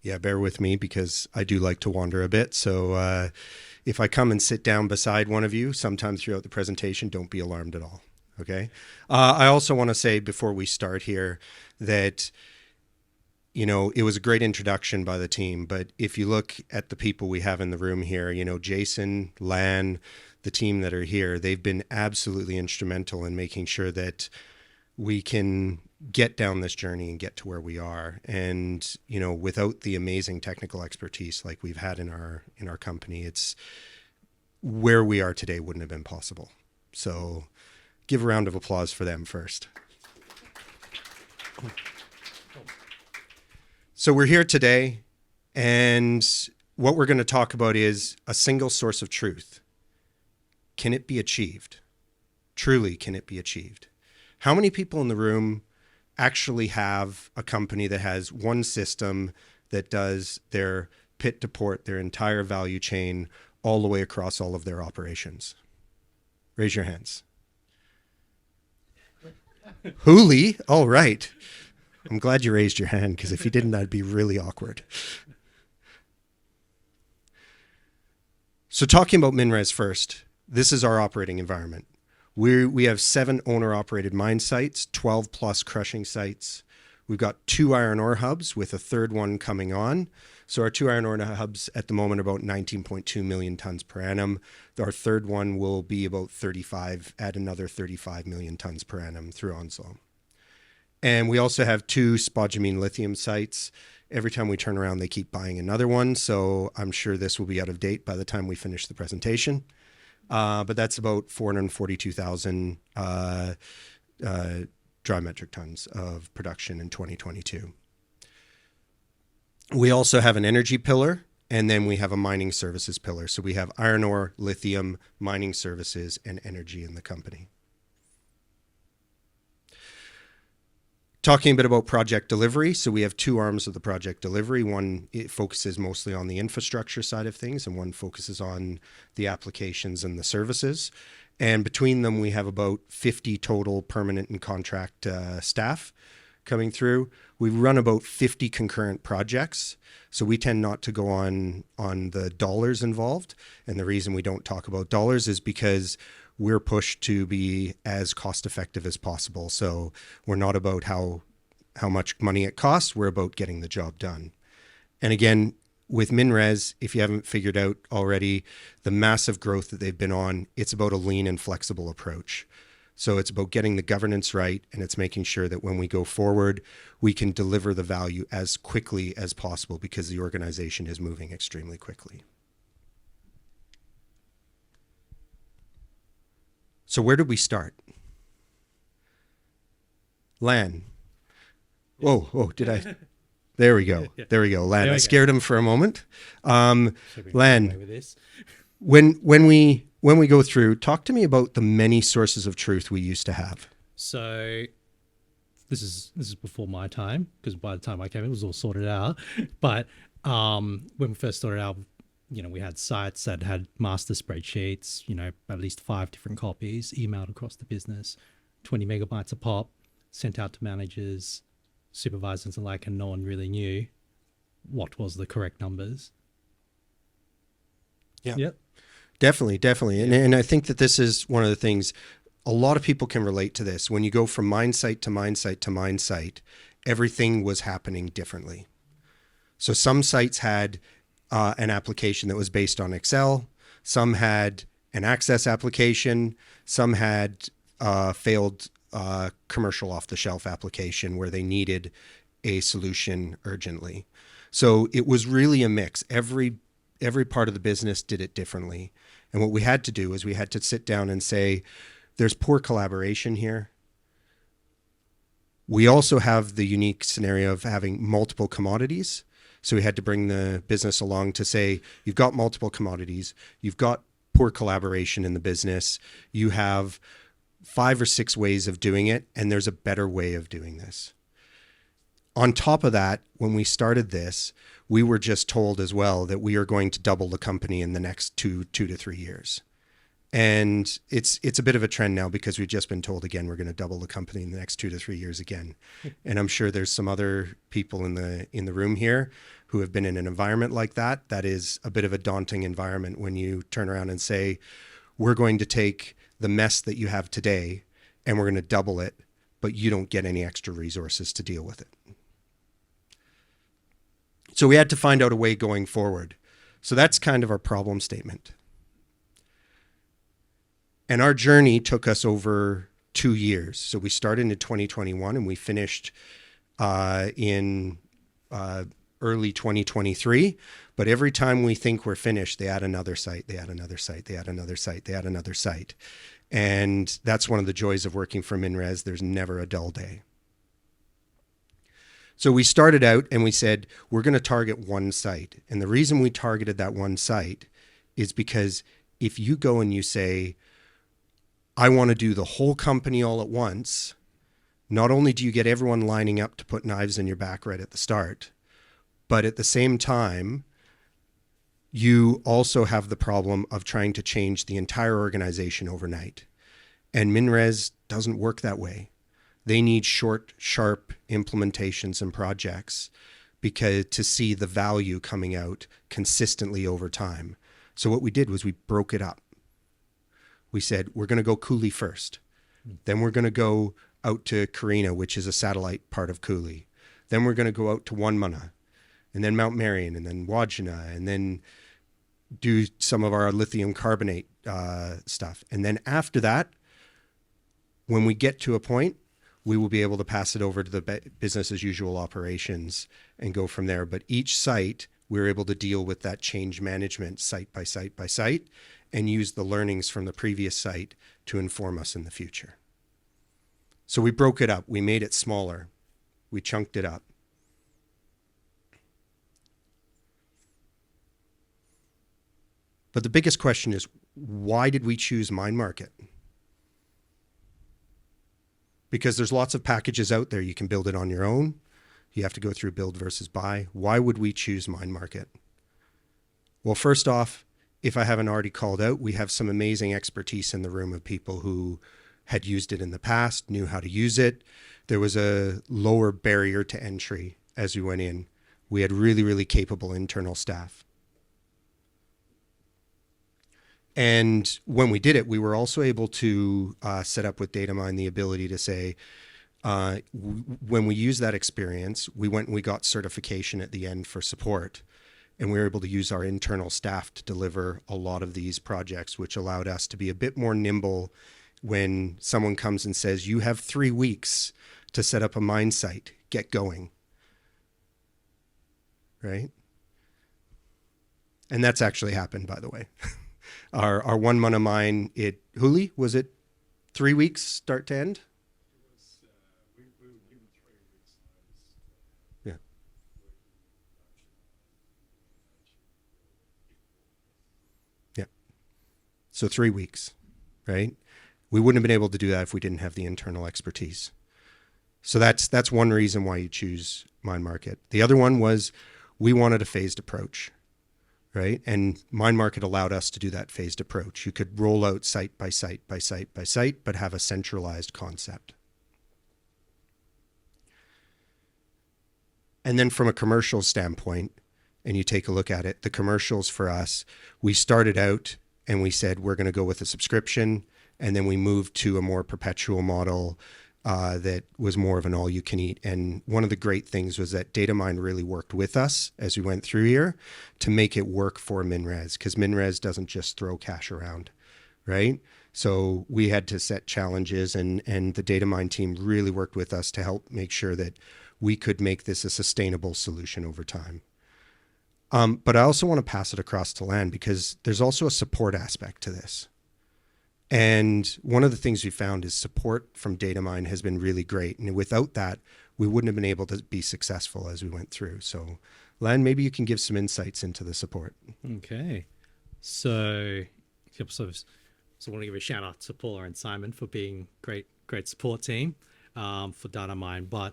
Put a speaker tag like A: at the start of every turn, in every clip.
A: Yeah, bear with me because I do like to wander a bit. So if I come and sit down beside one of you sometime throughout the presentation, don't be alarmed at all. Okay. I also want to say before we start here that, you know, it was a great introduction by the team, but if you look at the people we have in the room here, you know, Jason, Lan, the team that are here, they've been absolutely instrumental in making sure that we can get down this journey and get to where we are. And, you know, without the amazing technical expertise like we've had in our company, it's where we are today wouldn't have been possible. So give a round of applause for them first. So we're here today, and what we're going to talk about is a single source of truth. Can it be achieved? Truly, can it be achieved? How many people in the room actually have a company that has one system that does their pit to port, their entire value chain, all the way across all of their operations? Raise your hands. Hooli, all right. I'm glad you raised your hand, because if you didn't, that'd be really awkward. So talking about MinRes first, this is our operating environment. We have 7 owner-operated mine sites, 12 plus crushing sites. We've got 2 iron ore hubs with a third one coming on. So our 2 iron ore hubs at the moment are about 19.2 million tons per annum. Our third one will be about 35 million tons per annum through Onslow. And we also have 2 spodumene lithium sites. Every time we turn around, they keep buying another one. So I'm sure this will be out of date by the time we finish the presentation. But that's about 442,000 dry metric tons of production in 2022. We also have an energy pillar, and then we have a mining services pillar. So we have iron ore, lithium, mining services, and energy in the company. Talking a bit about project delivery. So we have 2 arms of the project delivery. One, it focuses mostly on the infrastructure side of things, and one focuses on the applications and the services. And between them, we have about 50 total permanent and contract staff coming through. We run about 50 concurrent projects. So we tend not to go on the dollars involved. And the reason we don't talk about dollars is because we're pushed to be as cost effective as possible. So we're not about how much money it costs. We're about getting the job done. And again, with MinRes, if you haven't figured out already, the massive growth that they've been on, it's about a lean and flexible approach. So it's about getting the governance right, and it's making sure that when we go forward, we can deliver the value as quickly as possible, because the organization is moving extremely quickly. So where did we start? Lan. Whoa, did I? There we go. There we go. Lan, I scared him for a moment. Lan, when we go through, talk to me about the many sources of truth we used to have.
B: So this is before my time, because by the time I came, it was all sorted out. But when we first started out, you know, we had sites that had master spreadsheets, you know, at least 5 different copies emailed across the business, 20 megabytes a pop, sent out to managers, supervisors alike, and no one really knew what was the correct numbers.
A: Yeah.
B: Yep.
A: Definitely. And I think that this is one of the things, a lot of people can relate to this. When you go from mine site to mine site to mine site, everything was happening differently. So some sites had an application that was based on Excel. Some had an Access application. Some had failed commercial off-the-shelf application where they needed a solution urgently. So it was really a mix. Every part of the business did it differently. And what we had to do is we had to sit down and say, there's poor collaboration here. We also have the unique scenario of having multiple commodities. So we had to bring the business along to say, you've got multiple commodities, you've got poor collaboration in the business, you have 5 or 6 ways of doing it, and there's a better way of doing this. On top of that, when we started this, we were just told as well that we are going to double the company in the next 2 to 3 years. And it's a bit of a trend now because we've just been told again we're going to double the company in the next 2 to 3 years again. And I'm sure there's some other people in the room here who have been in an environment like that. That is a bit of a daunting environment when you turn around and say, we're going to take the mess that you have today and we're going to double it, but you don't get any extra resources to deal with it. So we had to find out a way going forward. So that's kind of our problem statement. And our journey took us over 2 years. So we started in 2021 and we finished in early 2023. But every time we think we're finished, they add another site, they add another site, they add another site, they add another site. And that's one of the joys of working for MinRes. There's never a dull day. So we started out and we said, we're going to target one site. And the reason we targeted that one site is because if you go and you say, I want to do the whole company all at once, not only do you get everyone lining up to put knives in your back right at the start, but at the same time, you also have the problem of trying to change the entire organization overnight. And MinRes doesn't work that way. They need short, sharp implementations and projects because to see the value coming out consistently over time. So what we did was we broke it up. We said, we're going to go Cooley first. Then we're going to go out to Carina, which is a satellite part of Cooley. Then we're going to go out to Wonmunna, and then Mount Marion, and then Wodgina, and then do some of our lithium carbonate stuff. And then after that, when we get to a point, we will be able to pass it over to the business as usual operations and go from there. But each site, we're able to deal with that change management site by site by site and use the learnings from the previous site to inform us in the future. So we broke it up. We made it smaller. We chunked it up. But the biggest question is, why did we choose MineMarket? Because there's lots of packages out there. You can build it on your own. You have to go through build versus buy. Why would we choose MineMarket? Well, first off, if I haven't already called out, we have some amazing expertise in the room of people who had used it in the past, knew how to use it. There was a lower barrier to entry as we went in. We had really, really capable internal staff. And when we did it, we were also able to set up with Datamine the ability to say, when we use that experience, we went and we got certification at the end for support. And we were able to use our internal staff to deliver a lot of these projects, which allowed us to be a bit more nimble when someone comes and says, you have 3 weeks to set up a mine site, get going. Right? And that's actually happened, by the way. Our Wonmunna mine at Huli, was it 3 weeks start to end?
C: We were given 3 weeks notice.
A: Yeah. Yeah. So 3 weeks, right? We wouldn't have been able to do that if we didn't have the internal expertise. So that's one reason why you choose MineMarket. The other one was we wanted a phased approach. Right? And MineMarket allowed us to do that phased approach. You could roll out site by site by site by site, but have a centralized concept. And then from a commercial standpoint, and you take a look at it, the commercials for us, we started out and we said, we're going to go with a subscription. And then we moved to a more perpetual model that was more of an all-you-can-eat. And one of the great things was that Datamine really worked with us as we went through here to make it work for MinRes, because MinRes doesn't just throw cash around, right? So we had to set challenges, and the Datamine team really worked with us to help make sure that we could make this a sustainable solution over time. But I also want to pass it across to Lan, because there's also a support aspect to this. And one of the things we found is support from Datamine has been really great. And without that, we wouldn't have been able to be successful as we went through. So, Lan, maybe you can give some insights into the support.
B: Okay. So I want to give a shout out to Paula and Simon for being great support team for Datamine. But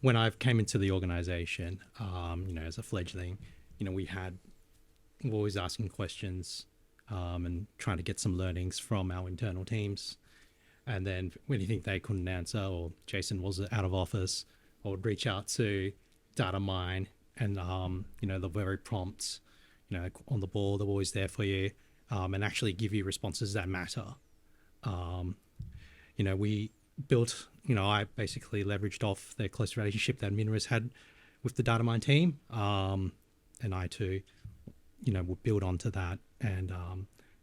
B: when I came into the organization, as a fledgling, we're always asking questions and trying to get some learnings from our internal teams. And then when you think they couldn't answer or Jason was out of office, I would reach out to Datamine and, they're very prompt, on the ball. They're always there for you, and actually give you responses that matter. We built, I basically leveraged off the close relationship that MinRes had with the Datamine team. And I too, would build onto that. And,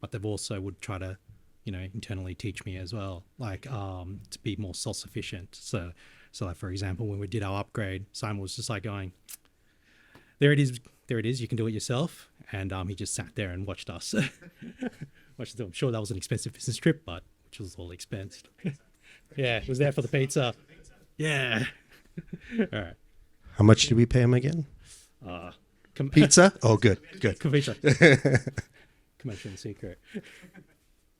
B: but they've also would try to, internally teach me as well, like, to be more self-sufficient. So like, for example, when we did our upgrade, Simon was just like going, there it is, you can do it yourself. And he just sat there and watched us. I'm sure that was an expensive business trip, but which was all expensed. Yeah, it was there for the pizza. Yeah. All right.
A: How much did we pay him again? Pizza? Oh, good.
B: Commercial secret.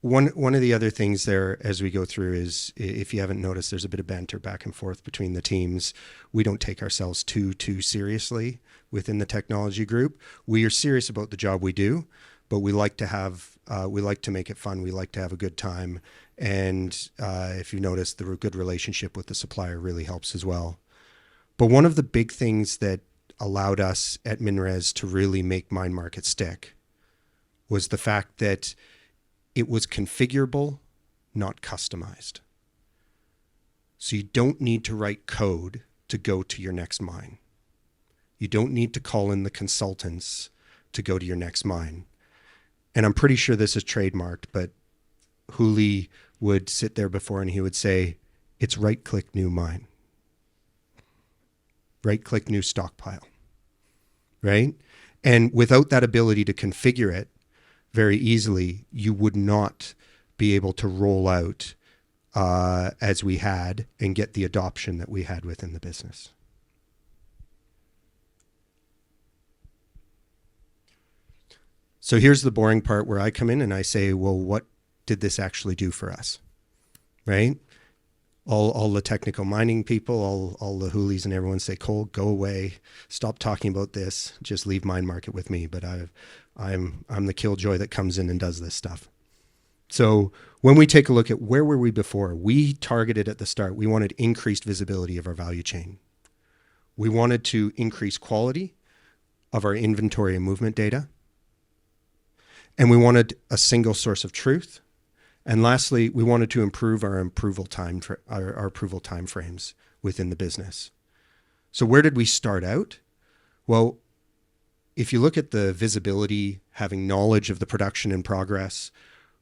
A: One of the other things there as we go through is, if you haven't noticed, there's a bit of banter back and forth between the teams. We don't take ourselves too seriously within the technology group. We are serious about the job we do, but we like to make it fun. We like to have a good time. And if you notice, the good relationship with the supplier really helps as well. But one of the big things that allowed us at MinRes to really make MineMarket stick was the fact that it was configurable, not customized. So you don't need to write code to go to your next mine. You don't need to call in the consultants to go to your next mine. And I'm pretty sure this is trademarked, but Hooli would sit there before and he would say, it's right-click new mine. Right-click new stockpile, right? And without that ability to configure it very easily, you would not be able to roll out as we had and get the adoption that we had within the business. So here's the boring part where I come in and I say, well, what did this actually do for us, right? All the technical mining people, all the hoolies and everyone say, Cole, go away. Stop talking about this. Just leave MineMarket with me. But I'm the killjoy that comes in and does this stuff. So when we take a look at where were we before, we targeted at the start, we wanted increased visibility of our value chain. We wanted to increase quality of our inventory and movement data. And we wanted a single source of truth. And lastly, we wanted to improve our approval time frames within the business. So where did we start out? Well, if you look at the visibility, having knowledge of the production in progress,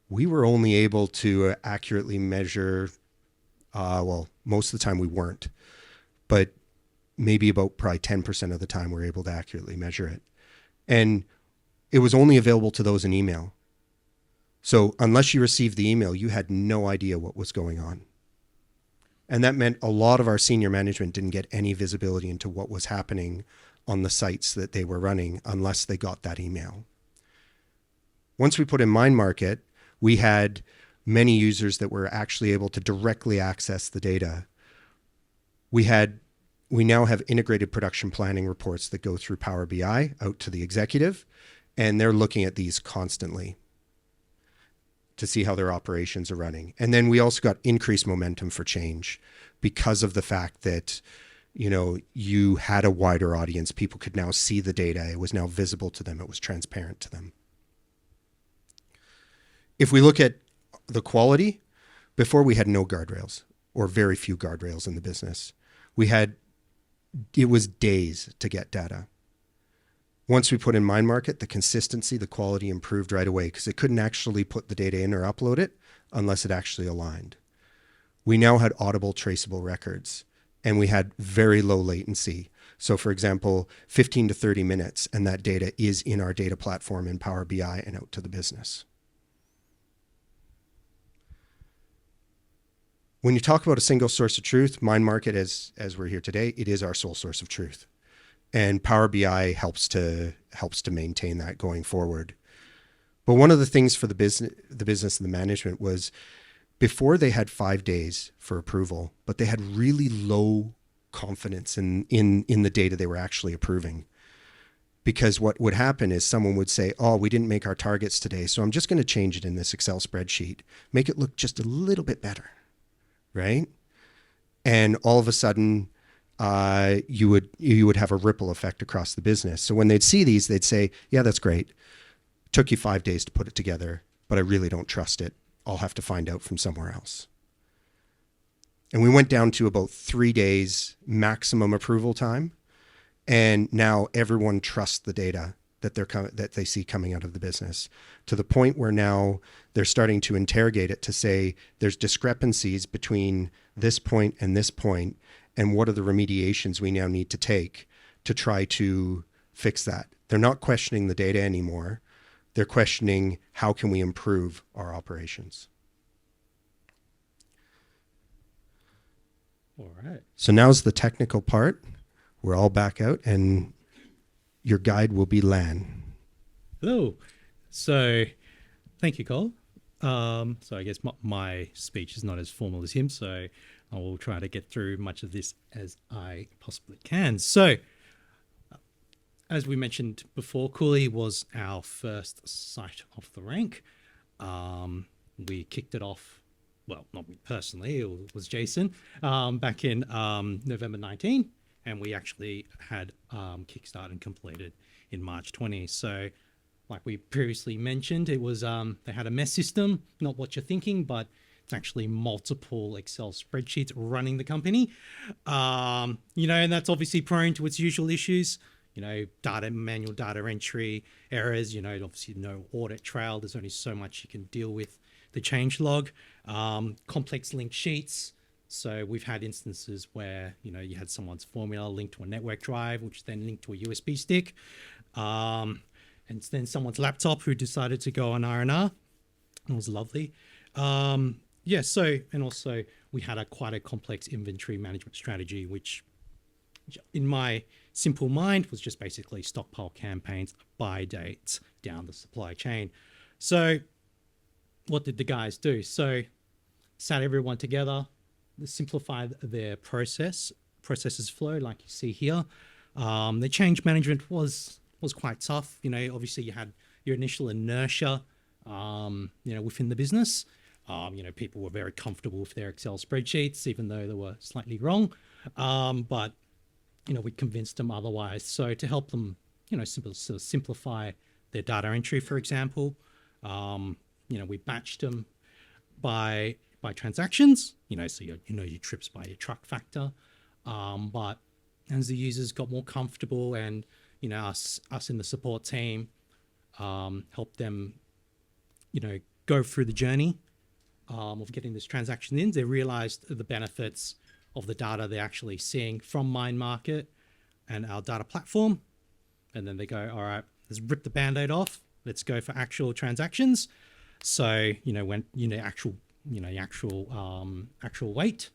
A: we were only able to accurately measure, most of the time we weren't, but maybe about probably 10% of the time we're able to accurately measure it. And it was only available to those in email. So unless you received the email, you had no idea what was going on. And that meant a lot of our senior management didn't get any visibility into what was happening on the sites that they were running unless they got that email. Once we put in MineMarket, we had many users that were actually able to directly access the data. We now have integrated production planning reports that go through Power BI out to the executive, and they're looking at these constantly to see how their operations are running. And then we also got increased momentum for change because of the fact that, you had a wider audience. People could now see the data. It was now visible to them. It was transparent to them. If we look at the quality, before we had no guardrails or very few guardrails in the business. It was days to get data. Once we put in MineMarket, the consistency, the quality improved right away because it couldn't actually put the data in or upload it unless it actually aligned. We now had audible, traceable records, and we had very low latency. So for example, 15 to 30 minutes, and that data is in our data platform in Power BI and out to the business. When you talk about a single source of truth, MineMarket, as we're here today, it is our sole source of truth. And Power BI helps to maintain that going forward. But one of the things for the business and the management was before they had 5 days for approval, but they had really low confidence in the data they were actually approving. Because what would happen is someone would say, oh, we didn't make our targets today, so I'm just going to change it in this Excel spreadsheet, make it look just a little bit better, right? And all of a sudden, you would have a ripple effect across the business. So when they'd see these, they'd say, yeah, that's great. Took you 5 days to put it together, but I really don't trust it. I'll have to find out from somewhere else. And we went down to about 3 days maximum approval time. And now everyone trusts the data that they see coming out of the business, to the point where now they're starting to interrogate it to say there's discrepancies between this point and this point, and what are the remediations we now need to take to try to fix that. They're not questioning the data anymore. They're questioning how can we improve our operations.
B: All right.
A: So now's the technical part. We're all back out, and your guide will be Lan.
B: Hello. So, thank you, Cole. So I guess my speech is not as formal as him, so I will try to get through much of this as I possibly can. So, as we mentioned before, Cooley was our first site off the rank. We kicked it off, well, not me personally, it was Jason, back in November 19. And we actually had kickstarted and completed in March 20. So, like we previously mentioned, it was they had a mess system, not what you're thinking, but it's actually multiple Excel spreadsheets running the company. And that's obviously prone to its usual issues. Manual data entry errors. Obviously no audit trail. There's only so much you can deal with the change log. Complex linked sheets. So we've had instances where, you had someone's formula linked to a network drive, which then linked to a USB stick. And then someone's laptop who decided to go on R&R. It was lovely. And also we had quite a complex inventory management strategy, which in my simple mind was just basically stockpile campaigns, buy dates down the supply chain. So what did the guys do? So sat everyone together, simplified their processes flow, like you see here. The change management was quite tough. Obviously you had your initial inertia, within the business. People were very comfortable with their Excel spreadsheets, even though they were slightly wrong. But we convinced them otherwise. So to help them, simplify their data entry, for example, we batched them by transactions, so your trips by your truck factor. But as the users got more comfortable and, us in the support team helped them, go through the journey of getting this transaction in, they realized the benefits of the data they're actually seeing from MineMarket and our data platform. And then they go, all right, let's rip the Band-Aid off. Let's go for actual transactions. So, when, actual weight,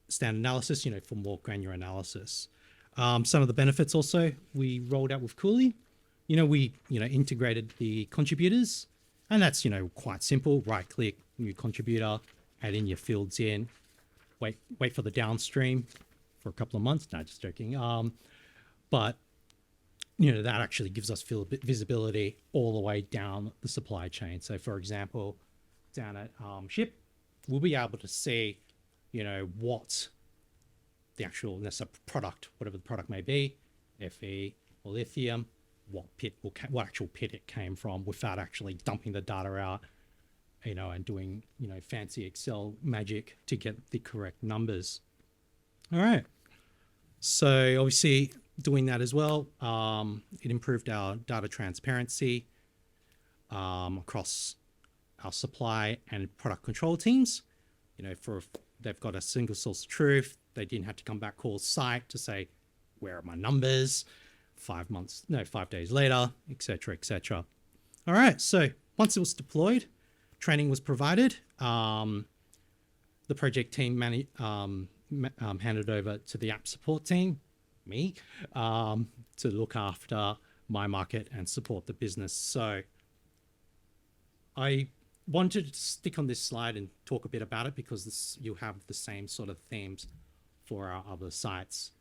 B: standard analysis, for more granular analysis. Some of the benefits also we rolled out with Cooley. We integrated the contributors, and that's, quite simple. Right click, new contributor, add in your fields in, wait for the downstream for a couple of months. No, just joking. But that actually gives us visibility all the way down the supply chain. So for example, down at ship, we'll be able to see, what the actual, that's a product, whatever the product may be, Fe or lithium, what actual pit it came from, without actually dumping the data out, and doing, fancy Excel magic to get the correct numbers. All right. So obviously doing that as well, it improved our data transparency across our supply and product control teams. They've got a single source of truth. They didn't have to come back, call site to say, where are my numbers? 5 days later, etc., etc. All right. So once it was deployed, training was provided. The project team handed over to the app support team, me, to look after MineMarket and support the business. So I wanted to stick on this slide and talk a bit about it because you'll have the same sort of themes for our other sites.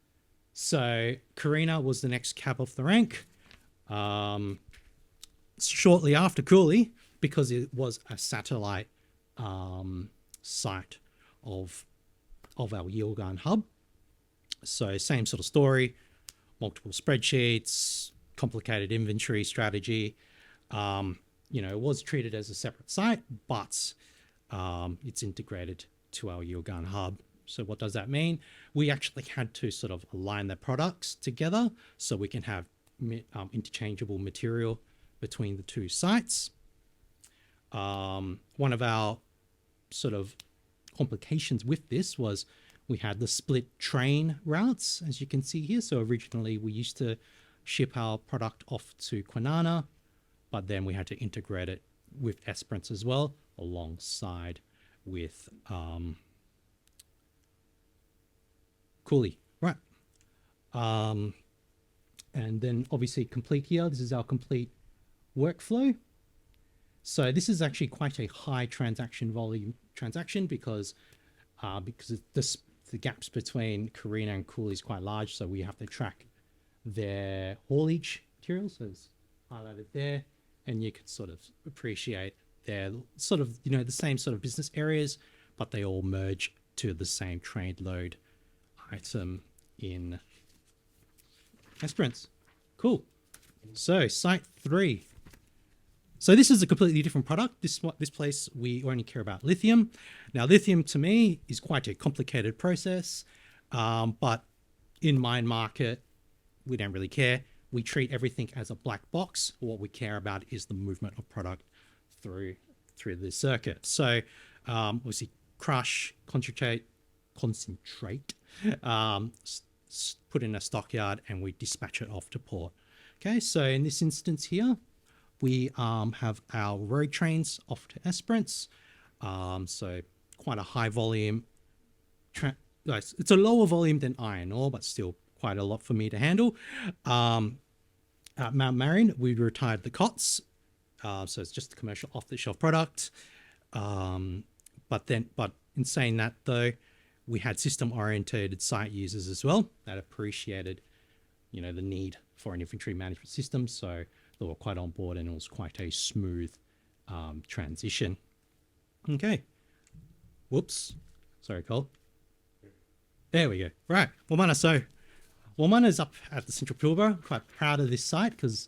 B: So Carina was the next cab off the rank. Shortly after Cooley, because it was a satellite site of our Yilgarn hub. So same sort of story, multiple spreadsheets, complicated inventory strategy. It was treated as a separate site, but it's integrated to our Yilgarn hub. So what does that mean? We actually had to sort of align the products together so we can have interchangeable material between the two sites. One of our sort of complications with this was we had the split train routes, as you can see here. So originally we used to ship our product off to Kwinana, but then we had to integrate it with Esperance as well, alongside with Cooley, right? And then obviously complete here. This is our complete workflow. So this is actually quite a high transaction volume transaction because the gaps between Carina and Cooley is quite large. So we have to track their haulage materials. So it's highlighted there, and you can sort of appreciate they're sort of, the same sort of business areas, but they all merge to the same train load item in Esperance. Cool. So site 3. So this is a completely different product. This place, we only care about lithium. Now, lithium to me is quite a complicated process, but in MineMarket, we don't really care. We treat everything as a black box. What we care about is the movement of product through the circuit. So obviously crush, concentrate, put in a stockyard, and we dispatch it off to port. Okay, so in this instance here, we have our road trains off to Esperance. So quite a high volume. It's a lower volume than iron ore, but still quite a lot for me to handle. At Mount Marion, we retired the COTS. So it's just a commercial off-the-shelf product. But in saying that though, we had system-oriented site users as well that appreciated, the need for an inventory management system. So they were quite on board, and it was quite a smooth transition. Okay. Whoops. Sorry, Cole. There we go. Right. Womana. So Womana's up at the Central Pilbara. Quite proud of this site because,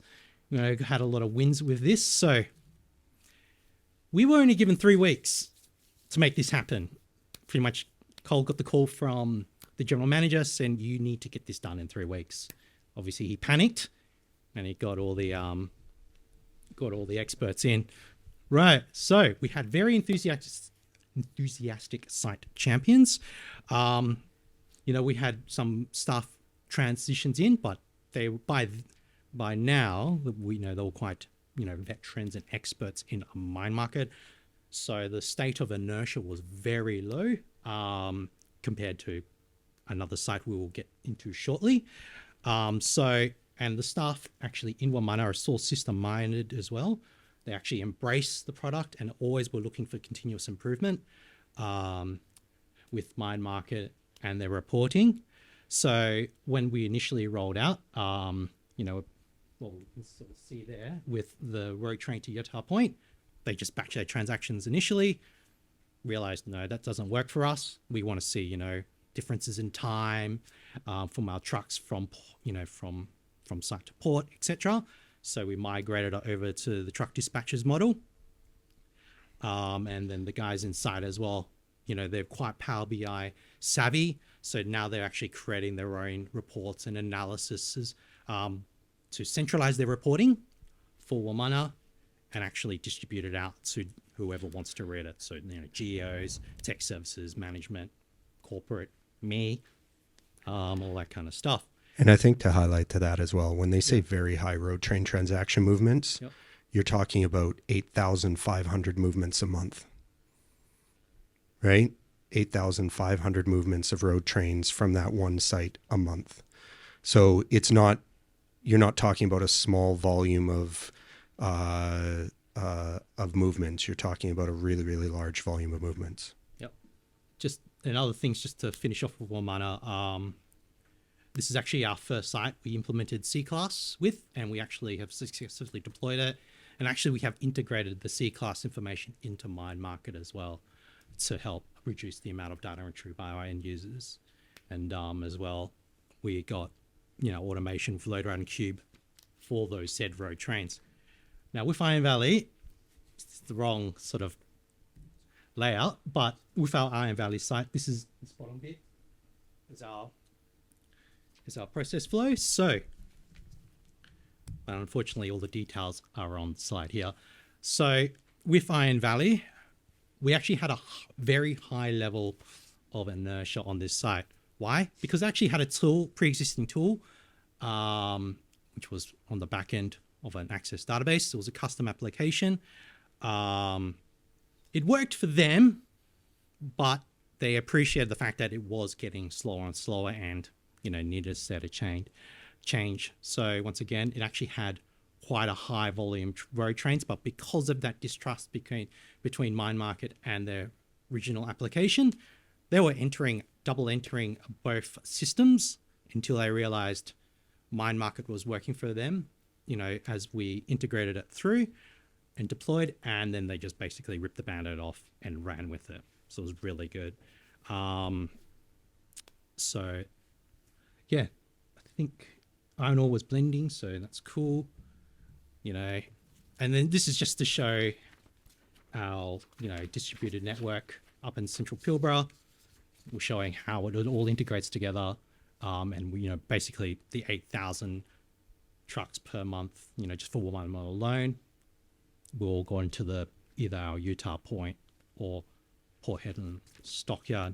B: had a lot of wins with this. So we were only given 3 weeks to make this happen. Pretty much Cole got the call from the general manager saying, you need to get this done in 3 weeks. Obviously he panicked and he got all the experts in. Right. So we had very enthusiastic site champions. We had some staff transitions in, but they by now we know they were quite veterans and experts in MineMarket. So the state of inertia was very low compared to another site we will get into shortly. And the staff actually in Womana are source system minded as well. They actually embrace the product and always were looking for continuous improvement with MineMarket and their reporting. So when we initially rolled out, what we can sort of see there with the road train to Utah Point, they just batched their transactions initially, realized, no, that doesn't work for us. We want to see, differences in time from our trucks from site to port, etc. So we migrated it over to the truck dispatchers model. And then the guys inside as well, they're quite Power BI savvy. So now they're actually creating their own reports and analyses to centralize their reporting for Womana and actually distribute it out to whoever wants to read it. So, GEOs, tech services, management, corporate, me, all that kind of stuff.
A: And I think to highlight to that as well, when they say very high road train transaction movements, you're talking about 8,500 movements a month, right? 8,500 movements of road trains from that one site a month. So you're not talking about a small volume of movements. You're talking about a really, really large volume of movements.
B: Yep. And other things just to finish off with Womana. This is actually our first site we implemented C-Class with, and we actually have successfully deployed it. And actually, we have integrated the C-Class information into MineMarket as well to help reduce the amount of data entry by our end users. And as well, we got, automation for load, run, cube for those said road trains. Now with Iron Valley, it's the wrong sort of layout, but with our Iron Valley site, this is this bottom bit is our process flow. So, unfortunately, all the details are on the slide here. So with Iron Valley, we actually had a very high level of inertia on this site. Why? Because I actually had a tool, pre-existing tool, which was on the back end of an Access database. It was a custom application. It worked for them, but they appreciated the fact that it was getting slower and slower and, needed a set of change. So once again, it actually had quite a high volume road trains, but because of that distrust between MineMarket and their original application, they were double entering both systems until they realized MineMarket was working for them, as we integrated it through and deployed, and then they just basically ripped the Band-Aid off and ran with it. So it was really good. So yeah, I think Iron Ore was blending, so that's cool. And then this is just to show our, distributed network up in Central Pilbara. We're showing how it all integrates together. And basically the 8,000 trucks per month, just for one month alone, will all go into either our Utah Point or Port Hedland stockyard.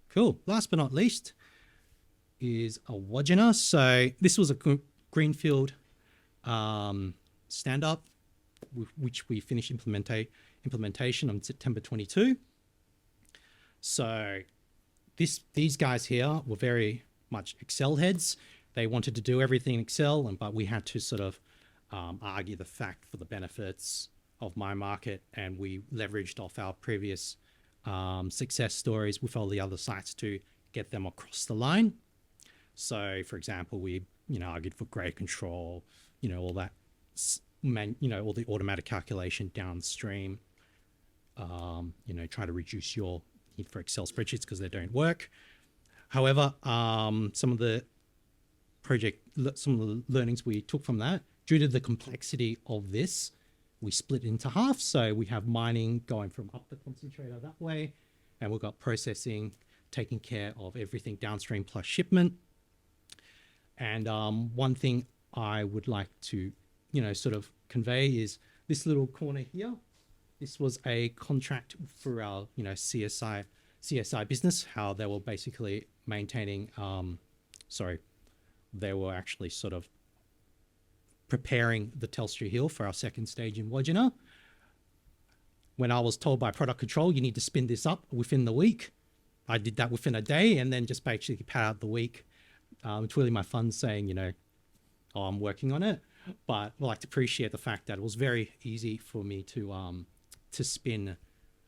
B: Cool. Last but not least is a Wodgina. So this was a greenfield stand-up, which we finished implementation on September 22. So these guys here were very much Excel heads. They wanted to do everything in Excel, but we had to sort of argue the fact for the benefits of MineMarket, and we leveraged off our previous success stories with all the other sites to get them across the line. So, for example, we argued for grade control, all that, all the automatic calculation downstream. Try to reduce your need for Excel spreadsheets because they don't work. However, some of the learnings we took from that, due to the complexity of this, we split into half. So we have mining going from up the concentrator that way, and we've got processing taking care of everything downstream plus shipment. And one thing I would like to, sort of convey is this little corner here. This was a contract for our, CSI business, how they were basically maintaining, they were actually sort of preparing the Telstra Hill for our second stage in Wodgina. When I was told by product control, you need to spin this up within the week, I did that within a day and then just basically pad out the week. Twirling my funds saying, I'm working on it. But I like to appreciate the fact that it was very easy for me to spin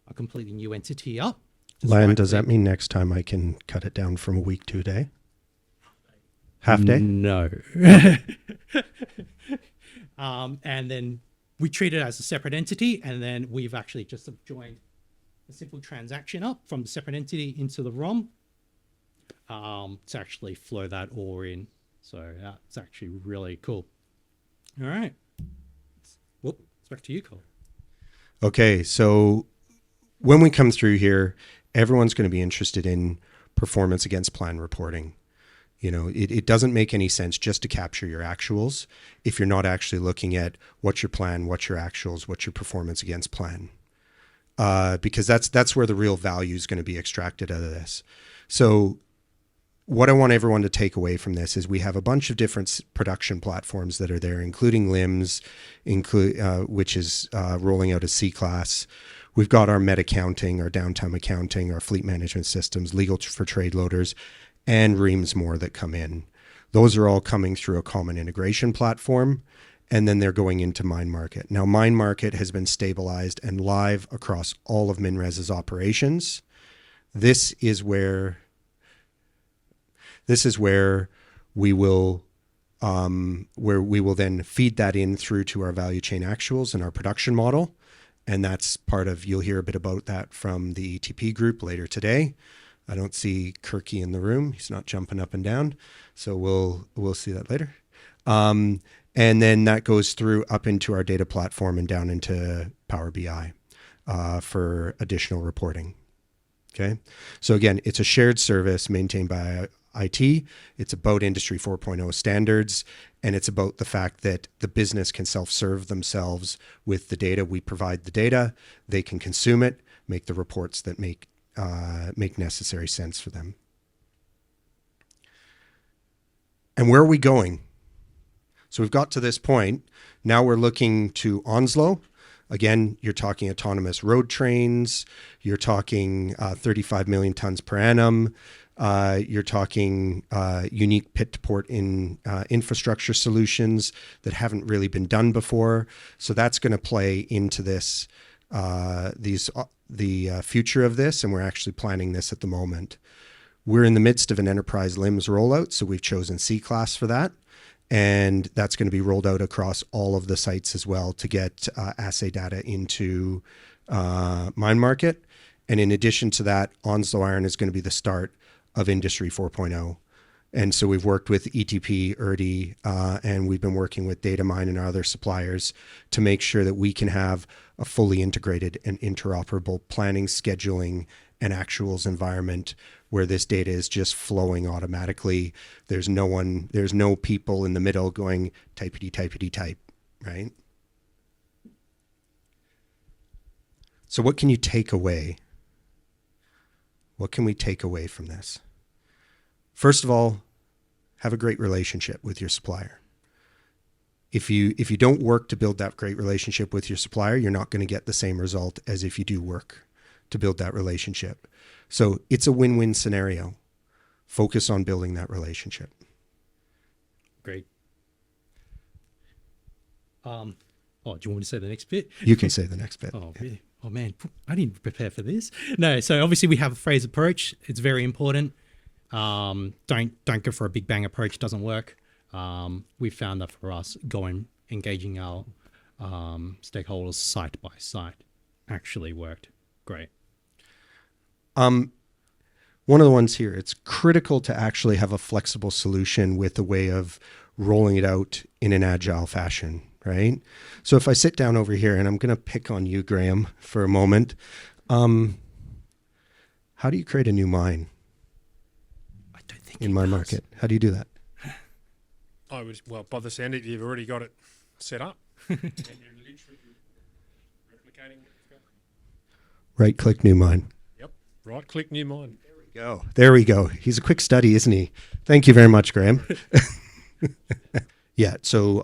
B: a completely new entity up.
A: Lan, does that mean next time I can cut it down from a week to a day? Half day?
B: No. And then we treat it as a separate entity, and then we've actually just joined a simple transaction up from the separate entity into the ROM to actually flow that ore in. So that's actually really cool. All right. Whoop, it's back to you, Cole.
A: Okay, so when we come through here, everyone's going to be interested in performance against plan reporting. It doesn't make any sense just to capture your actuals if you're not actually looking at what's your plan, what's your actuals, what's your performance against plan. Because that's where the real value is going to be extracted out of this. So what I want everyone to take away from this is we have a bunch of different production platforms that are there, including LIMS, which is rolling out a C-Class. We've got our med accounting, our downtime accounting, our fleet management systems, legal for trade loaders, and reams more that come in. Those are all coming through a common integration platform, and then they're going into MineMarket. Now, MineMarket has been stabilized and live across all of MinRes' operations. This is where This is where we will then feed that in through to our value chain actuals and our production model. And that's part of, you'll hear a bit about that from the ETP group later today. I don't see Kirky in the room. He's not jumping up and down. So we'll see that later. And then that goes through up into our data platform and down into Power BI for additional reporting. Okay. So again, it's a shared service maintained by IT. It's about Industry 4.0 standards, and it's about the fact that the business can self-serve themselves with the data. We provide the data, they can consume it, make the reports that make necessary sense for them. And where are we going? So we've got to this point. Now we're looking to Onslow. Again, you're talking autonomous road trains. You're talking 35 million tons per annum. You're talking unique pit-to-port infrastructure solutions that haven't really been done before. So that's going to play into this, the future of this, and we're actually planning this at the moment. We're in the midst of an enterprise LIMS rollout, so we've chosen C-Class for that. And that's going to be rolled out across all of the sites as well to get assay data into MineMarket. And in addition to that, Onslow Iron is going to be the start of Industry 4.0. And so we've worked with ETP, ERDi, and we've been working with Datamine and our other suppliers to make sure that we can have a fully integrated and interoperable planning, scheduling, and actuals environment where this data is just flowing automatically. There's no people in the middle going typety, typety, type, right? So what can you take away? What can we take away from this? First of all, have a great relationship with your supplier. If you don't work to build that great relationship with your supplier, you're not going to get the same result as if you do work to build that relationship. So it's a win-win scenario. Focus on building that relationship.
B: Great. Do you want me to say the next bit?
A: You can say the next bit.
B: Oh, really? Oh, man, I didn't prepare for this. No, so obviously we have a phased approach. It's very important. Don't go for a big bang approach. It doesn't work. We found that for us, engaging our stakeholders site by site actually worked great.
A: One of the ones here, it's critical to actually have a flexible solution with a way of rolling it out in an agile fashion, right? So if I sit down over here, and I'm going to pick on you, Graham, for a moment. How do you create a new mine
B: I don't think
A: in MineMarket? How do you do that?
C: Well, by the sound of it, you've already got it set up. And you're literally replicating it.
A: Right-click new mine.
C: Yep. Right-click new mine.
A: There we go. He's a quick study, isn't he? Thank you very much, Graham. Yeah. So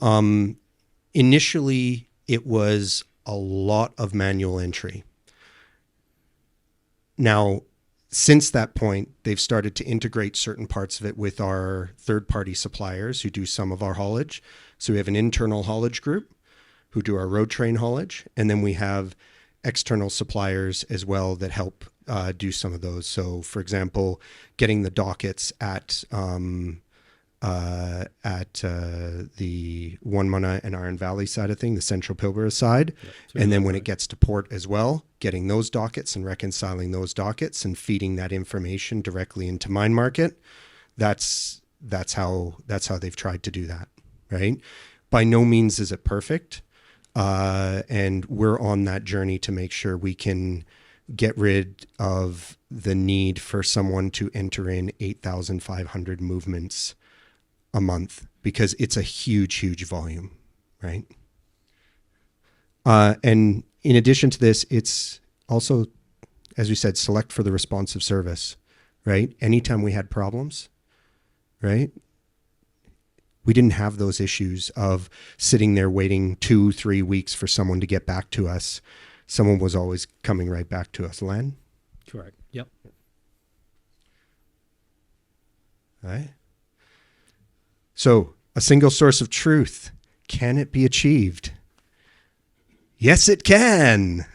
A: initially, it was a lot of manual entry. Now, since that point, they've started to integrate certain parts of it with our third-party suppliers who do some of our haulage. So we have an internal haulage group who do our road train haulage, and then we have external suppliers as well that help do some of those. So, for example, getting the dockets at the Wonmunna and Iron Valley side of thing, the Central Pilbara side. Yep, and then when it gets to port as well, getting those dockets and reconciling those dockets and feeding that information directly into MineMarket. That's how they've tried to do that, right? By no means is it perfect. And we're on that journey to make sure we can get rid of the need for someone to enter in 8,500 movements a month, because it's a huge, huge volume, right? And in addition to this, it's also, as we said, select for the responsive service, right? Anytime we had problems, right? We didn't have those issues of sitting there waiting 2-3 weeks for someone to get back to us. Someone was always coming right back to us. Lan?
B: Correct. Yep.
A: All right. So, a single source of truth. Can it be achieved? Yes, it can.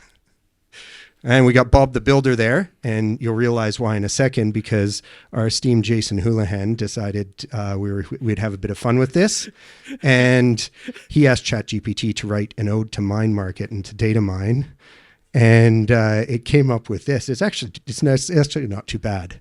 A: And we got Bob the Builder there, and you'll realize why in a second, because our esteemed Jason Houlihan decided we'd have a bit of fun with this. And he asked ChatGPT to write an ode to MineMarket and to Datamine. And it came up with this. It's actually not too bad.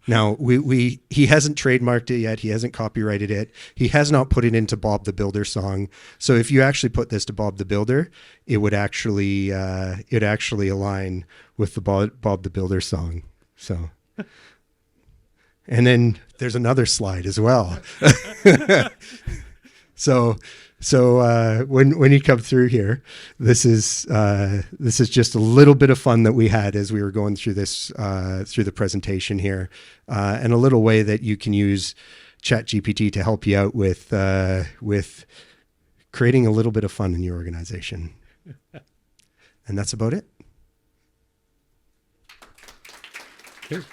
A: Now, he hasn't trademarked it yet. He hasn't copyrighted it. He has not put it into Bob the Builder song. So if you actually put this to Bob the Builder, it would actually align with the Bob the Builder song. So, and then there's another slide as well. So when you come through here, this is just a little bit of fun that we had as we were going through this through the presentation here, and a little way that you can use ChatGPT to help you out with creating a little bit of fun in your organization. And that's about it.
B: Good.